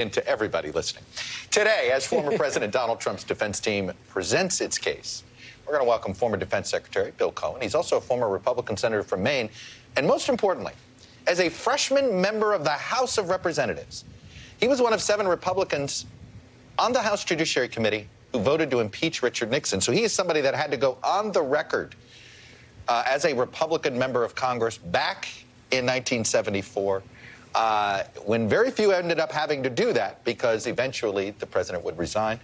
And to everybody listening. Today, as former President Donald Trump's defense team presents its case, we're going to welcome former Defense Secretary Bill Cohen. He's also a former Republican senator from Maine. And most importantly, as a freshman member of the House of Representatives, he was one of 7 Republicans on the House Judiciary Committee who voted to impeach Richard Nixon. So he is somebody that had to go on the record as a Republican member of Congress back in 1974. When very few ended up having to do that because eventually the president would resign.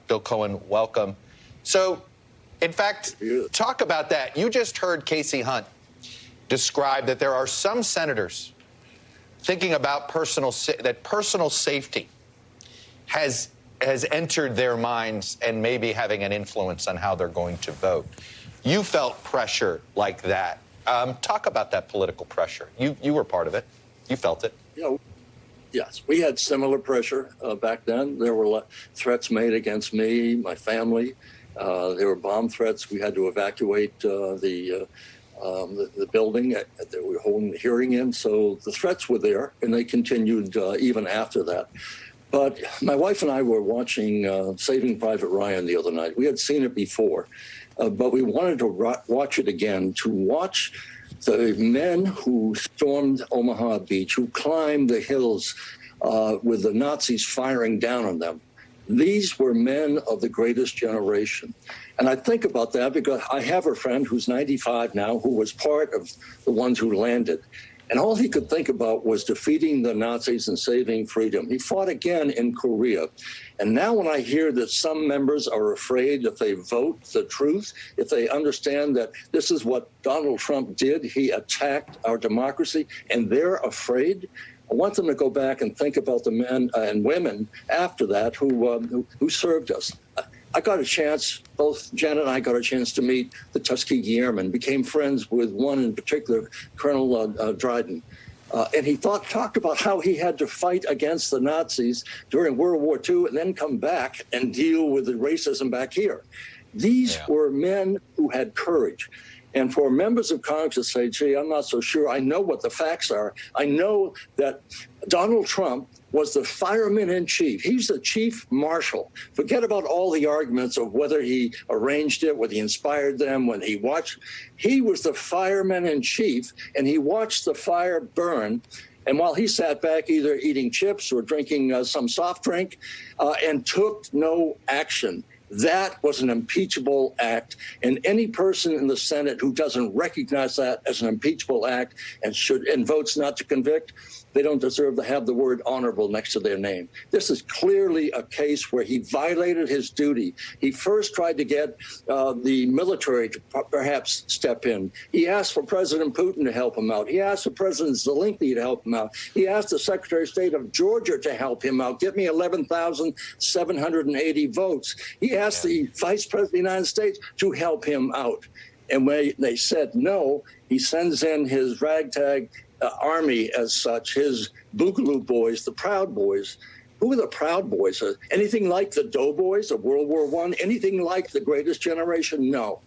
Bill Cohen, welcome. So, in fact, talk about that. You just heard Kasie Hunt describe that there are some senators thinking about personal safety has entered their minds and maybe having an influence on how they're going to vote. You felt pressure like that. Talk about that political pressure. You were part of it. You felt it. Yes, we had similar pressure back then. There were threats made against me, my family. There were bomb threats. We had to evacuate the building that we were holding the hearing in. So the threats were there, and they continued even after that. But my wife and I were watching Saving Private Ryan the other night. We had seen it before, but we wanted to watch it again, to watch the men who stormed Omaha Beach, who climbed the hills with the Nazis firing down on them. These were men of the greatest generation. And I think about that because I have a friend who's 95 now who was part of the ones who landed. And all he could think about was defeating the Nazis and saving freedom. He fought again in Korea. And now when I hear that some members are afraid if they vote the truth, if they understand that this is what Donald Trump did, he attacked our democracy, and they're afraid, I want them to go back and think about the men and women after that who served us. I got a chance, both Janet and I got a chance to meet the Tuskegee Airmen, became friends with one in particular, Colonel Dryden. And he talked about how he had to fight against the Nazis during World War II and then come back and deal with the racism back here. These were men who had courage. And for members of Congress to say, gee, I'm not so sure. I know what the facts are. I know that Donald Trump was the fireman in chief. He's the chief marshal. Forget about all the arguments of whether he arranged it, whether he inspired them, when he watched. He was the fireman in chief, and he watched the fire burn. And while he sat back either eating chips or drinking some soft drink and took no action, that was an impeachable act. And any person in the Senate who doesn't recognize that as an impeachable act and votes not to convict, they don't deserve to have the word honorable next to their name. This is clearly a case where he violated his duty. He first tried to get the military to perhaps step in. He asked for President Putin to help him out. He asked for President Zelensky to help him out. He asked the Secretary of State of Georgia to help him out. Get me 11,780 votes. He asked the Vice President of the United States to help him out. And when they said no, he sends in his ragtag army as such, his Boogaloo Boys, the Proud Boys. Who are the Proud Boys? Anything like the Doughboys of World War I? Anything like the Greatest Generation? No.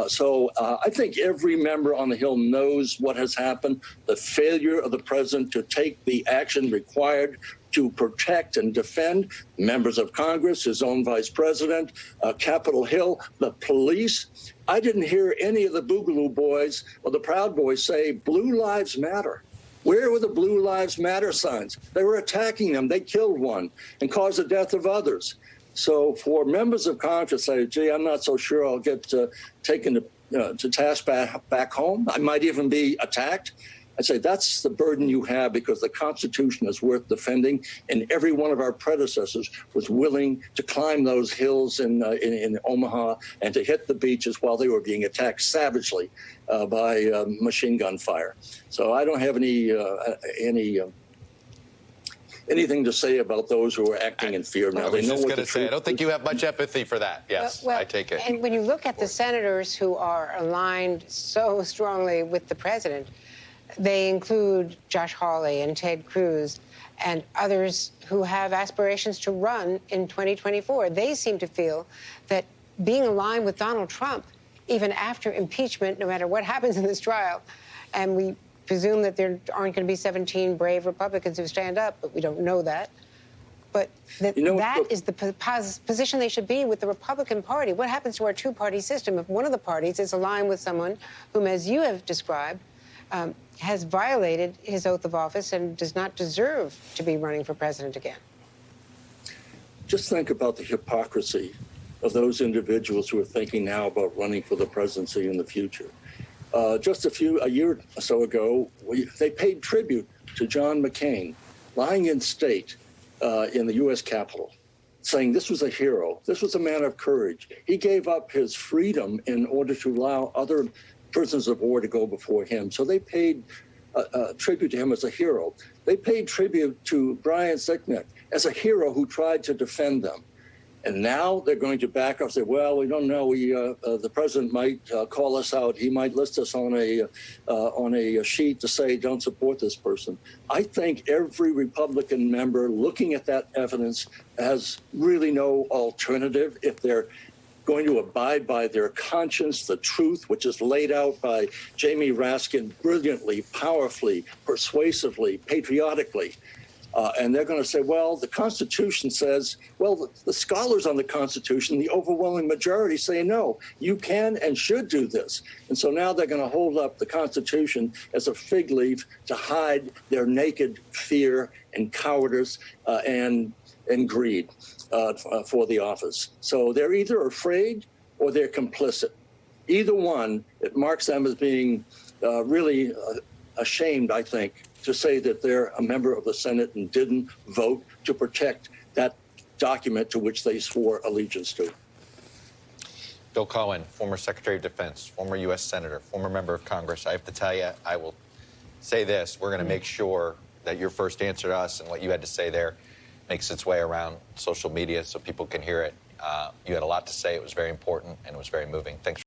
So I think every member on the Hill knows what has happened, the failure of the president to take the action required to protect and defend members of Congress, his own vice president, Capitol Hill, the police. I didn't hear any of the Boogaloo Boys or the Proud Boys say Blue Lives Matter. Where were the Blue Lives Matter signs? They were attacking them. They killed one and caused the death of others. So for members of Congress to say, gee, I'm not so sure I'll get taken to task back home. I might even be attacked. I say that's the burden you have because the Constitution is worth defending, and every one of our predecessors was willing to climb those hills in Omaha and to hit the beaches while they were being attacked savagely by machine gun fire. So I don't have anything to say about those who are acting in fear now. I was just going to say, I don't think you have much empathy for that. Yes, well, I take it. And when you look at the senators who are aligned so strongly with the president, they include Josh Hawley and Ted Cruz and others who have aspirations to run in 2024. They seem to feel that being aligned with Donald Trump, even after impeachment, no matter what happens in this trial, and we presume that there aren't going to be 17 brave Republicans who stand up, but we don't know that. But that, You know, that is the position they should be with the Republican Party. What happens to our two-party system if one of the parties is aligned with someone whom, as you have described, has violated his oath of office and does not deserve to be running for president again? Just think about the hypocrisy of those individuals who are thinking now about running for the presidency in the future. Just a year or so ago, they paid tribute to John McCain, lying in state in the U.S. Capitol, saying this was a hero. This was a man of courage. He gave up his freedom in order to allow other prisoners of war to go before him. So they paid tribute to him as a hero. They paid tribute to Brian Sicknick as a hero who tried to defend them. And now they're going to back up and say, well, we don't know. The president might call us out. He might list us on a sheet to say, don't support this person. I think every Republican member looking at that evidence has really no alternative if they're going to abide by their conscience, the truth, which is laid out by Jamie Raskin brilliantly, powerfully, persuasively, patriotically. And they're going to say, well, the Constitution says, well, the scholars on the Constitution, the overwhelming majority say, no, you can and should do this. And so now they're going to hold up the Constitution as a fig leaf to hide their naked fear and cowardice and greed for the office. So they're either afraid or they're complicit. Either one, it marks them as being really ashamed, I think, to say that they're a member of the Senate and didn't vote to protect that document to which they swore allegiance to. Bill Cohen, former Secretary of Defense, former U.S. Senator, former member of Congress. I have to tell you, I will say this. We're going to make sure that your first answer to us and what you had to say there makes its way around social media so people can hear it. You had a lot to say. It was very important, and it was very moving. Thanks.